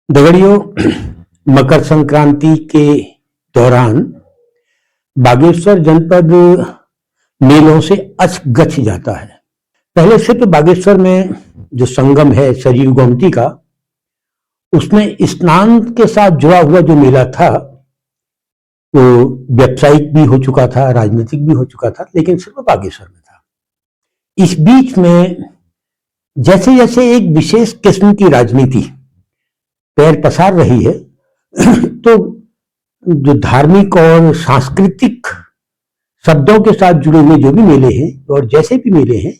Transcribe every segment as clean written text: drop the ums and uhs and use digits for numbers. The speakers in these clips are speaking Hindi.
दगड़ियों, मकर संक्रांति के दौरान बागेश्वर जनपद मेलों से अचगच जाता है। पहले से तो बागेश्वर में जो संगम है सरयू गोमती का, उसमें स्नान के साथ जुड़ा हुआ जो मेला था वो व्यावसायिक भी हो चुका था, राजनीतिक भी हो चुका था, लेकिन सिर्फ बागेश्वर में था। इस बीच में जैसे जैसे एक विशेष किस्म की राजनीति पैर पसार रही है तो जो धार्मिक और सांस्कृतिक शब्दों के साथ जुड़े हुए जो भी मेले हैं और जैसे भी मेले हैं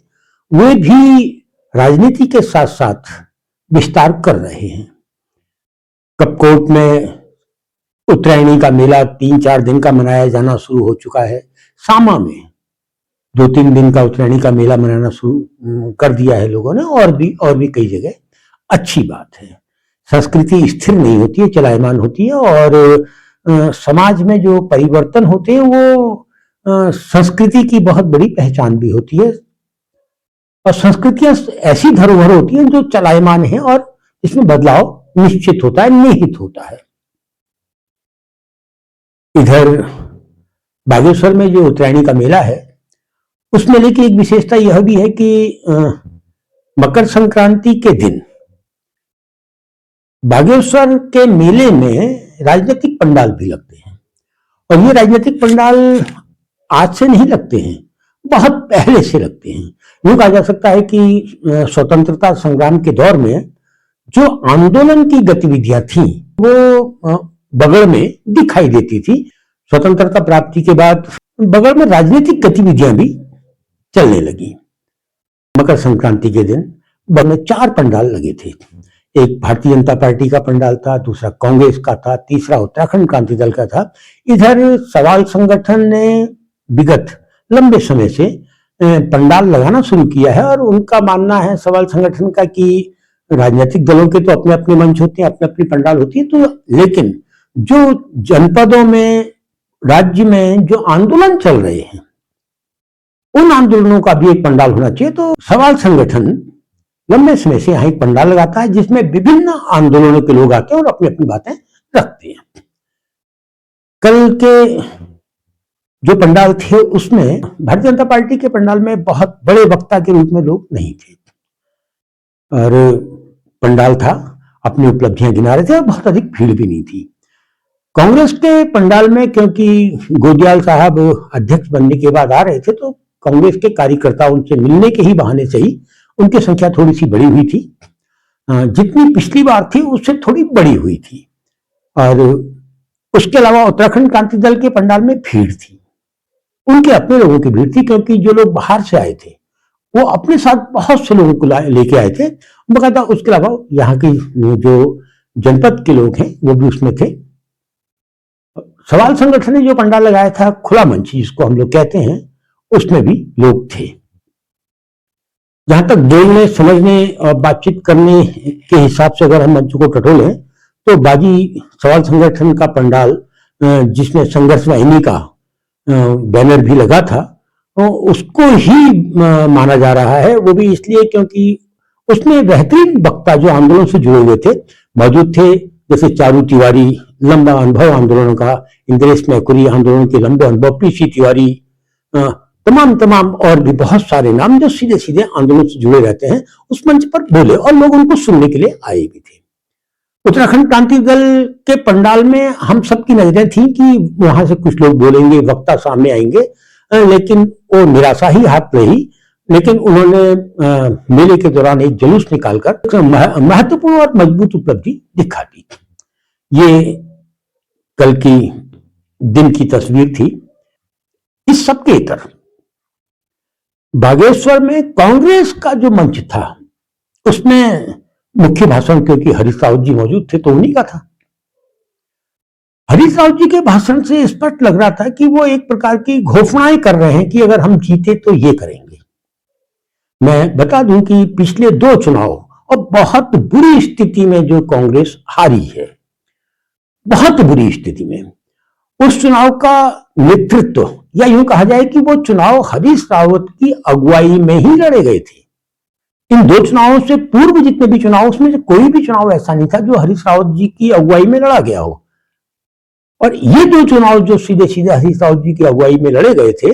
वे भी राजनीति के साथ साथ विस्तार कर रहे हैं। कपकोट में उत्तरायणी का मेला 3-4 दिन का मनाया जाना शुरू हो चुका है। सामा में 2-3 दिन का उत्तरायणी का मेला मनाना शुरू कर दिया है लोगों ने, और भी कई जगह। अच्छी बात है। संस्कृति स्थिर नहीं होती है, चलायमान होती है, और समाज में जो परिवर्तन होते हैं वो संस्कृति की बहुत बड़ी पहचान भी होती है। और संस्कृतियां ऐसी धरोहर होती हैं जो चलायमान है और इसमें बदलाव निश्चित होता है, निहित होता है। इधर बागेश्वर में जो उत्तरायणी का मेला है, उस मेले की एक विशेषता यह भी है कि मकर संक्रांति के दिन बागेश्वर के मेले में राजनीतिक पंडाल भी लगते हैं। और ये राजनीतिक पंडाल आज से नहीं लगते हैं, बहुत पहले से लगते हैं। यूं कहा जा सकता है कि स्वतंत्रता संग्राम के दौर में जो आंदोलन की गतिविधियां थी वो बगड़ में दिखाई देती थी। स्वतंत्रता प्राप्ति के बाद बगड़ में राजनीतिक गतिविधियां भी चलने लगी। मकर संक्रांति के दिन बगड़ में 4 पंडाल लगे थे। एक भारतीय जनता पार्टी का पंडाल था, दूसरा कांग्रेस का था, तीसरा उत्तराखंड क्रांति दल का था। इधर सवाल संगठन ने विगत लंबे समय से पंडाल लगाना शुरू किया है, और उनका मानना है सवाल संगठन का कि राजनीतिक दलों के तो अपने अपने मंच होते हैं, अपने अपनी पंडाल होती है, तो लेकिन जो जनपदों में, राज्य में जो आंदोलन चल रहे हैं उन आंदोलनों का भी एक पंडाल होना चाहिए। तो सवाल संगठन लंबे समय से यहाँ एक पंडाल लगाता है जिसमें विभिन्न आंदोलनों के लोग आते हैं और अपनी अपनी बातें रखते हैं। कल के जो पंडाल थे उसमें भारतीय जनता पार्टी के पंडाल में बहुत बड़े वक्ता के रूप में लोग नहीं थे, और पंडाल था, अपनी उपलब्धियां गिना रहे थे, और बहुत अधिक भीड़ भी नहीं थी। कांग्रेस के पंडाल में क्योंकि गोदियाल साहब अध्यक्ष बनने के बाद आ रहे थे, तो कांग्रेस के कार्यकर्ता उनसे मिलने के ही बहाने से ही उनकी संख्या थोड़ी सी बड़ी हुई थी। जितनी पिछली बार थी उससे थोड़ी बड़ी हुई थी। और उसके अलावा उत्तराखंड क्रांति दल के पंडाल में भीड़ थी, उनके अपने लोगों की भीड़ थी, क्योंकि जो लोग बाहर से आए थे वो अपने साथ बहुत से लोगों को लेके आए थे बकायदा। उसके अलावा यहाँ की जो जनपद के लोग हैं वो भी उसमें थे। सवाल संगठन ने जो पंडाल लगाया था, खुला मंच जिसको हम लोग कहते हैं, उसमें भी लोग थे। जहां तक बोलने, समझने और बातचीत करने के हिसाब से अगर हम मंच को टटोलें तो बागी सवाल संगठन का पंडाल, जिसमें संघर्ष वाहिनी का बैनर भी लगा था, उसको ही माना जा रहा है। वो भी इसलिए क्योंकि उसमें बेहतरीन वक्ता जो आंदोलन से जुड़े हुए थे मौजूद थे, जैसे चारू तिवारी, लंबा अनुभव आंदोलन का, इंद्रेश मैकुरी, आंदोलन के लंबे अनुभव, पीसी तिवारी, तमाम और भी बहुत सारे नाम जो सीधे सीधे आंदोलन से जुड़े रहते हैं, उस मंच पर बोले और लोग उनको सुनने के लिए आए भी थे। उत्तराखंड क्रांति दल के पंडाल में हम सबकी नजरें थी कि वहां से कुछ लोग बोलेंगे, वक्ता सामने आएंगे, लेकिन वो निराशा ही हाथ रही। लेकिन उन्होंने मेले के दौरान एक जुलूस निकालकर महत्वपूर्ण और मजबूत उपलब्धि दिखा दी। ये कल की दिन की तस्वीर थी। इस सबके इतर बागेश्वर में कांग्रेस का जो मंच था उसमें मुख्य भाषण, क्योंकि हरीश रावत जी मौजूद थे तो उन्हीं का था। हरीश रावत जी के भाषण से स्पष्ट लग रहा था कि वो एक प्रकार की घोषणाएं कर रहे हैं कि अगर हम जीते तो ये करेंगे। मैं बता दूं कि पिछले 2 चुनाव और बहुत बुरी स्थिति में जो कांग्रेस हारी है, बहुत बुरी स्थिति में, उस चुनाव का नेतृत्व, या यूं कहा जाए कि वो चुनाव हरीश रावत की अगुवाई में ही लड़े गए थे। इन दो चुनावों से पूर्व जितने भी चुनाव, उसमें से कोई भी चुनाव ऐसा नहीं था जो हरीश रावत जी की अगुवाई में लड़ा गया हो। और ये दो चुनाव जो सीधे सीधे हरीश रावत जी की अगुवाई में लड़े गए थे,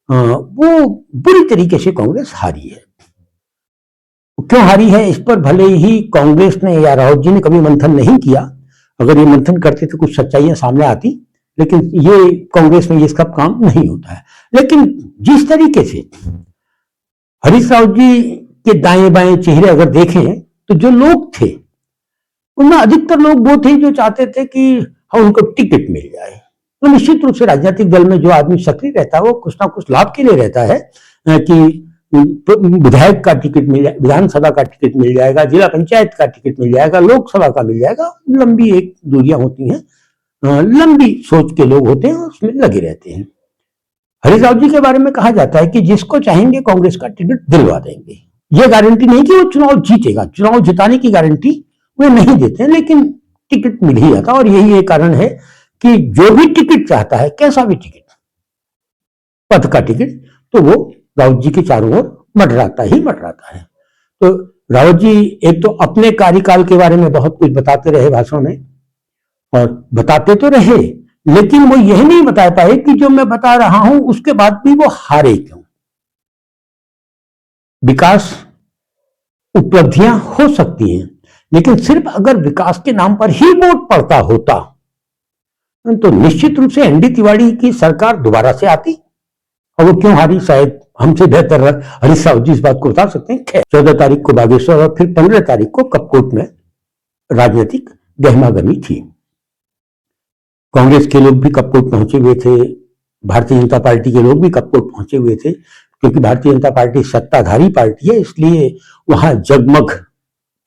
वो बुरी तरीके से कांग्रेस हारी है। क्यों हारी है, इस पर भले ही कांग्रेस ने या रावत जी ने कभी मंथन नहीं किया, अगर ये मंथन करते तो कुछ सच्चाइयां सामने आती, लेकिन ये कांग्रेस में ये सब काम नहीं होता है। लेकिन जिस तरीके से हरीश रावत जी के दाएं बाएं चेहरे अगर देखें, तो जो लोग थे उनमें अधिकतर लोग वो थे जो चाहते थे कि हाँ, उनको टिकट मिल जाए। तो निश्चित रूप से राजनीतिक दल में जो आदमी सक्रिय रहता है वो कुछ ना कुछ लाभ के लिए रहता है कि विधायक का टिकट मिल जाए, विधानसभा का टिकट मिल जाएगा, जिला पंचायत का टिकट मिल जाएगा, लोकसभा का मिल जाएगा। लंबी एक दूरियां होती हैं, लंबी सोच के लोग होते हैं, उसमें लगे रहते हैं। हरीश रावत जी के बारे में कहा जाता है कि जिसको चाहेंगे कांग्रेस का टिकट दिलवा देंगे। यह गारंटी नहीं कि वो चुनाव जीतेगा, चुनाव जिताने की गारंटी वे नहीं देते, लेकिन टिकट मिल ही जाता। और यही एक कारण है कि जो भी टिकट चाहता है, कैसा भी टिकट, पद का टिकट, तो वो रावत जी के चारों ओर मंडराता है। तो रावत जी एक तो अपने कार्यकाल के बारे में बहुत कुछ बताते रहे भाषण में, और बताते तो रहे, लेकिन वो यह नहीं बता पाए कि जो मैं बता रहा हूं उसके बाद भी वो हारे क्यों। विकास उपलब्धियां हो सकती हैं, लेकिन सिर्फ अगर विकास के नाम पर ही वोट पड़ता होता तो निश्चित रूप से एनडी तिवारी की सरकार दोबारा से आती। और वो क्यों हारी, शायद हमसे बेहतर हरीश रावत जी इस बात को बता सकते हैं। 14 तारीख को बागेश्वर और फिर 15 तारीख को कपकोट में राजनीतिक गहमागहमी थी। कांग्रेस के लोग भी कपकोट पहुंचे हुए थे, भारतीय जनता पार्टी के लोग भी कपकोट पहुंचे हुए थे, क्योंकि भारतीय जनता पार्टी सत्ताधारी पार्टी है, इसलिए वहां जगमग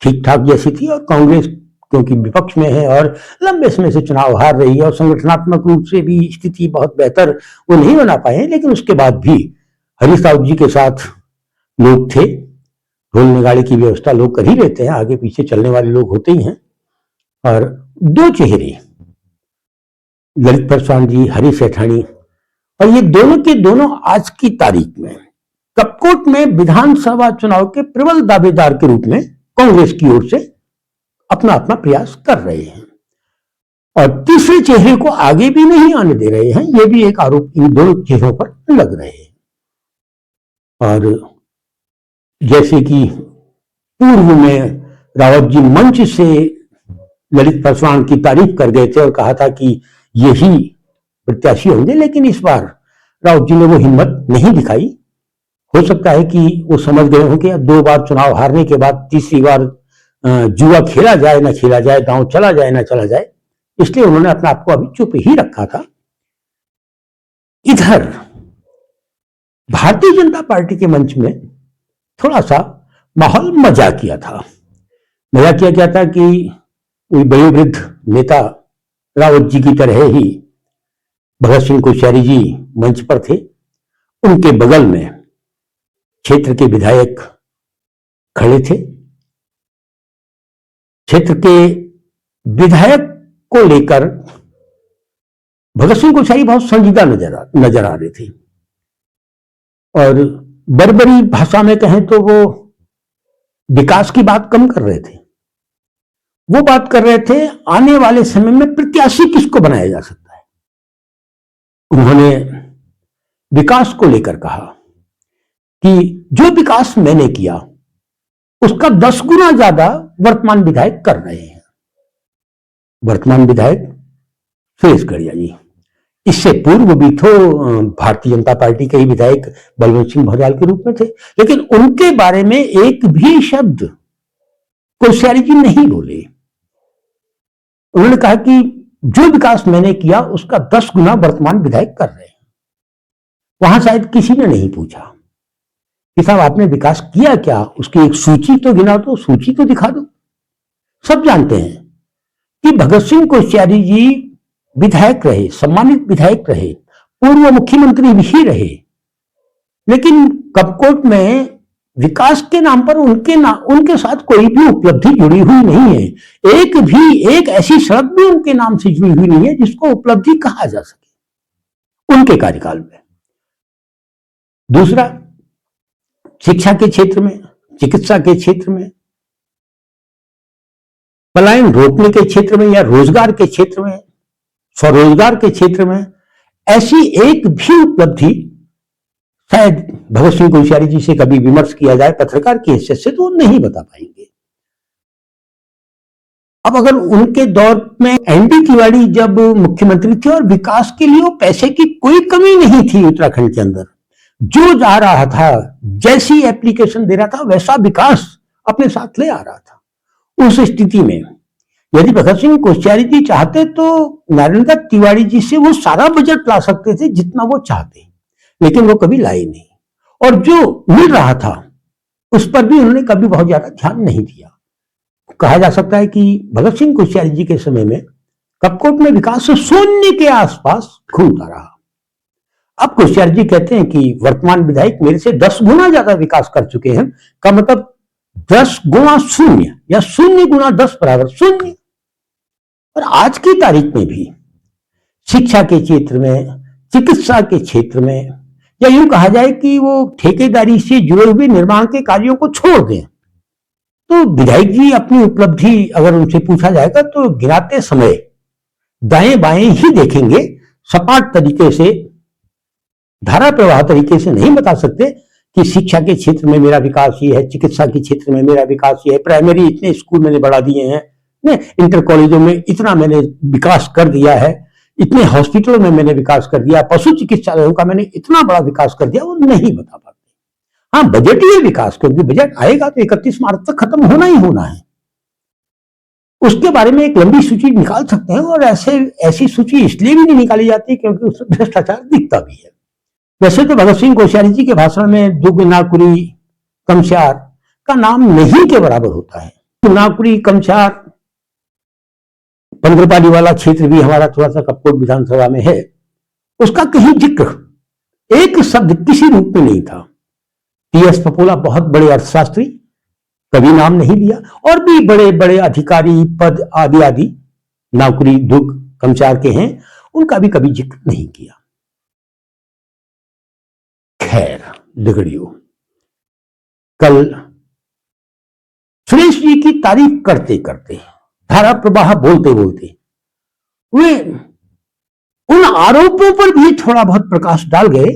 ठीक ठाक जैसी थी। और कांग्रेस क्योंकि विपक्ष में है और लंबे समय से चुनाव हार रही है और संगठनात्मक रूप से भी स्थिति बहुत बेहतर वो नहीं बना पाए, लेकिन उसके बाद भी हरीश रावत जी के साथ लोग थे। ढोल नगाड़े की व्यवस्था लोग कर ही लेते हैं, आगे पीछे चलने वाले लोग होते ही हैं। और दो चेहरे, ललित पासवान जी, हरीश सेठानी, और ये दोनों के दोनों आज की तारीख में कपकोट में विधानसभा चुनाव के प्रबल दावेदार के रूप में कांग्रेस की ओर से अपना अपना प्रयास कर रहे हैं, और तीसरे चेहरे को आगे भी नहीं आने दे रहे हैं। यह भी एक आरोप इन दोनों चेहरों पर लग रहे हैं। और जैसे कि पूर्व में रावत जी मंच से ललित पासवान की तारीफ कर गए थे और कहा था कि यही प्रत्याशी होंगे, लेकिन इस बार रावत जी ने वो हिम्मत नहीं दिखाई। हो सकता है कि वो समझ गए हों कि 2 बार चुनाव हारने के बाद तीसरी बार जुआ खेला जाए ना खेला जाए, दांव चला जाए ना चला जाए, इसलिए उन्होंने अपने आप को अभी चुप ही रखा था। इधर भारतीय जनता पार्टी के मंच में थोड़ा सा माहौल मजाकिया था। मजाक किया गया था कि कोई वयोवृद्ध नेता रावत जी की तरह ही भगत सिंह कोश्यारी जी मंच पर थे, उनके बगल में क्षेत्र के विधायक खड़े थे। क्षेत्र के विधायक को लेकर भगत सिंह कोश्यारी बहुत संजीदा नजर आ रहे थे, और बरबरी भाषा में कहें तो वो विकास की बात कम कर रहे थे। वो बात कर रहे थे आने वाले समय में प्रत्याशी किसको बनाया जा सकता है। उन्होंने विकास को लेकर कहा कि जो विकास मैंने किया उसका 10 गुना ज्यादा वर्तमान विधायक कर रहे हैं। वर्तमान विधायक सुरेश गड़िया जी, इससे पूर्व भी तो भारतीय जनता पार्टी के ही विधायक बलवंत सिंह भौजाल के रूप में थे, लेकिन उनके बारे में एक भी शब्द कोश्यारी जी नहीं बोले। उन्होंने कहा कि जो विकास मैंने किया उसका 10 गुना वर्तमान विधायक कर रहे हैं। वहां शायद किसी ने नहीं पूछा कि साहब आपने विकास किया क्या, उसकी एक सूची तो गिना दो, सूची तो दिखा दो। सब जानते हैं कि भगत सिंह कोश्यारी जी विधायक रहे, सम्मानित विधायक रहे, पूर्व मुख्यमंत्री भी रहे, लेकिन कपकोट में विकास के नाम पर उनके साथ कोई भी उपलब्धि जुड़ी हुई नहीं है। एक ऐसी सड़क भी उनके नाम से जुड़ी हुई नहीं है जिसको उपलब्धि कहा जा सके उनके कार्यकाल में। दूसरा, शिक्षा के क्षेत्र में चिकित्सा के क्षेत्र में, पलायन रोकने के क्षेत्र में या रोजगार के क्षेत्र में, स्वरोजगार के क्षेत्र में ऐसी एक भी उपलब्धि शायद भगत सिंह कोश्यारी जी से कभी विमर्श किया जाए पत्रकार की हैसियत से तो वो नहीं बता पाएंगे। अब अगर उनके दौर में एनडी तिवारी जब मुख्यमंत्री थे और विकास के लिए पैसे की कोई कमी नहीं थी उत्तराखंड के अंदर, जो जा रहा था, जैसी एप्लीकेशन दे रहा था वैसा विकास अपने साथ ले आ रहा था। उस स्थिति में यदि भगत सिंह कोश्यारी जी चाहते तो नारायण दत्त तिवारी जी से वो सारा बजट ला सकते थे जितना वो चाहते, लेकिन वो कभी लाए नहीं। और जो मिल रहा था उस पर भी उन्होंने कभी बहुत ज्यादा ध्यान नहीं दिया। कहा जा सकता है कि भगत सिंह कोश्यारी जी के समय में कपकोट में विकास शून्य के आसपास घूमता रहा। अब कोश्यारी जी कहते हैं कि वर्तमान विधायक मेरे से 10 गुना ज्यादा विकास कर चुके हैं, का मतलब 10 गुना शून्य या 0 गुना 10 बराबर शून्य। और आज की तारीख में भी शिक्षा के क्षेत्र में, चिकित्सा के क्षेत्र में, या यूं कहा जाए कि वो ठेकेदारी से जुड़े हुए निर्माण के कार्यों को छोड़ दें, तो विधायक जी अपनी उपलब्धि अगर उनसे पूछा जाएगा तो गिराते समय दाएं बाएं ही देखेंगे, सपाट तरीके से, धारा प्रवाह तरीके से नहीं बता सकते कि शिक्षा के क्षेत्र में मेरा विकास ये है, चिकित्सा के क्षेत्र में मेरा विकास ये है, प्राइमरी इतने स्कूल मैंने बढ़ा दिए हैं, इंटर कॉलेजों में इतना मैंने विकास कर दिया है, इतने हॉस्पिटलों में मैंने विकास कर दिया, पशु चिकित्सालयों का मैंने इतना बड़ा विकास कर दिया, वो नहीं बता पाते। हाँ, बजटीय विकास, क्योंकि बजट आएगा तो 31 मार्च तक खत्म होना ही होना है, उसके बारे में एक लंबी सूची निकाल सकते हैं। और ऐसी सूची इसलिए भी नहीं निकाली जाती क्योंकि उसमें भ्रष्टाचार दिखता भी है। वैसे तो भगत सिंह कोश्यारी जी के भाषण में दुग, नाकुरी, कमस्यार का नाम नहीं के बराबर होता है। नाकुरी, कमस्यार, पंद्रपाली वाला क्षेत्र भी हमारा थोड़ा सा कपकोट विधानसभा में है, उसका कहीं जिक्र एक शब्द किसी रूप में नहीं था। टी.एस. पपोला बहुत बड़े अर्थशास्त्री, कभी नाम नहीं लिया, और भी बड़े बड़े अधिकारी पद आदि आदि नाकुरी, दुग, कमस्यार के हैं, उनका भी कभी जिक्र नहीं किया। खैर दिगड़ियों, कल सुरेश जी की तारीफ करते करते, धारा प्रवाह बोलते बोलते वे उन आरोपों पर भी थोड़ा बहुत प्रकाश डाल गए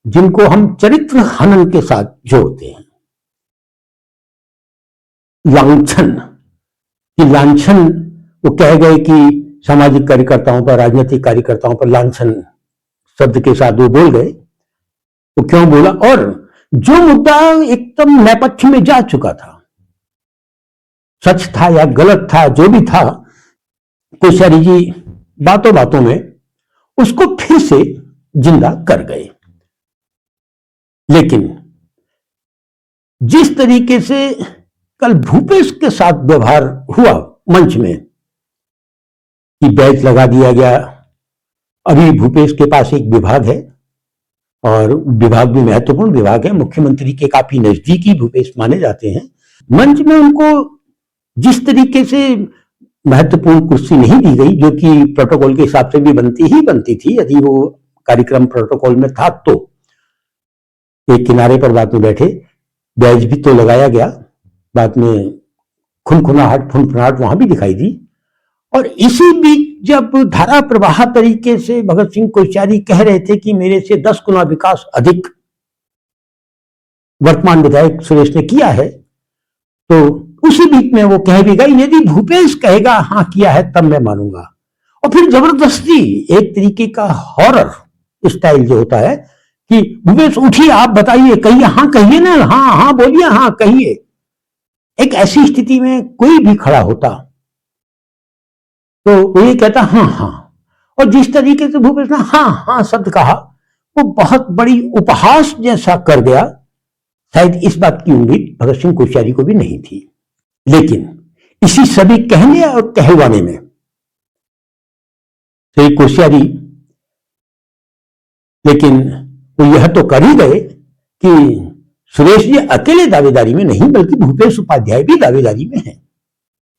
जिनको हम चरित्र हनन के साथ जोड़ते हैं। लांछन की लांछन, वो कह गए कि सामाजिक कार्यकर्ताओं पर, राजनीतिक कार्यकर्ताओं पर लांछन शब्द के साथ वो बोल गए। वो क्यों बोला? और जो मुद्दा एकदम नेपथ्य में जा चुका था, सच था या गलत था, जो भी था, कोश्यारी जी बातों बातों में उसको फिर से जिंदा कर गए। लेकिन जिस तरीके से कल भूपेश के साथ व्यवहार हुआ मंच में कि बैच लगा दिया गया, अभी भूपेश के पास एक विभाग है और विभाग भी महत्वपूर्ण विभाग है, मुख्यमंत्री के काफी नजदीकी भूपेश माने जाते हैं। मंच में उनको जिस तरीके से महत्वपूर्ण कुर्सी नहीं दी गई, जो कि प्रोटोकॉल के हिसाब से भी बनती थी, यदि वो कार्यक्रम प्रोटोकॉल में था तो एक किनारे पर बाद में बैठे, बैज भी तो लगाया गया, बाद में खुनखुनाहट, फुनफुनाहट वहां भी दिखाई दी। और इसी बीच जब धारा प्रवाह तरीके से भगत सिंह कोश्यारी कह रहे थे कि मेरे से 10 गुना विकास अधिक वर्तमान विधायक सुरेश ने किया है, तो उसी बीच में वो कह भी गई, यदि भूपेश कहेगा हाँ किया है तब मैं मानूंगा। और फिर जबरदस्ती एक तरीके का हॉरर स्टाइल जो होता है कि भूपेश उठिए, आप बताइए, कहिए, हाँ कहिए ना, हाँ हाँ बोलिए, हाँ कहिए। एक ऐसी स्थिति में कोई भी खड़ा होता तो वो ये कहता हाँ हाँ, और जिस तरीके से भूपेश ने हाँ हाँ शब्द कहा, वो बहुत बड़ी उपहास जैसा कर गया। शायद इस बात की उम्मीद भगत सिंह कोश्यारी को भी नहीं थी। लेकिन इसी सभी कहने और कहलवाने में श्री कोश्यारी लेकिन वो यह तो कर ही गए कि सुरेश जी अकेले दावेदारी में नहीं, बल्कि भूपेश उपाध्याय भी दावेदारी में है।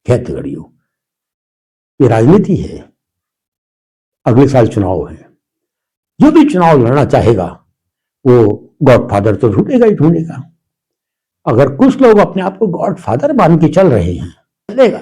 खैर गड़ियों, ये राजनीति है, अगले साल चुनाव है, जो भी चुनाव लड़ना चाहेगा वो गॉडफादर तो ढूंढेगा ही ढूंढेगा। अगर कुछ लोग अपने आप को गॉड फादर मान के चल रहे हैं, चलेगा।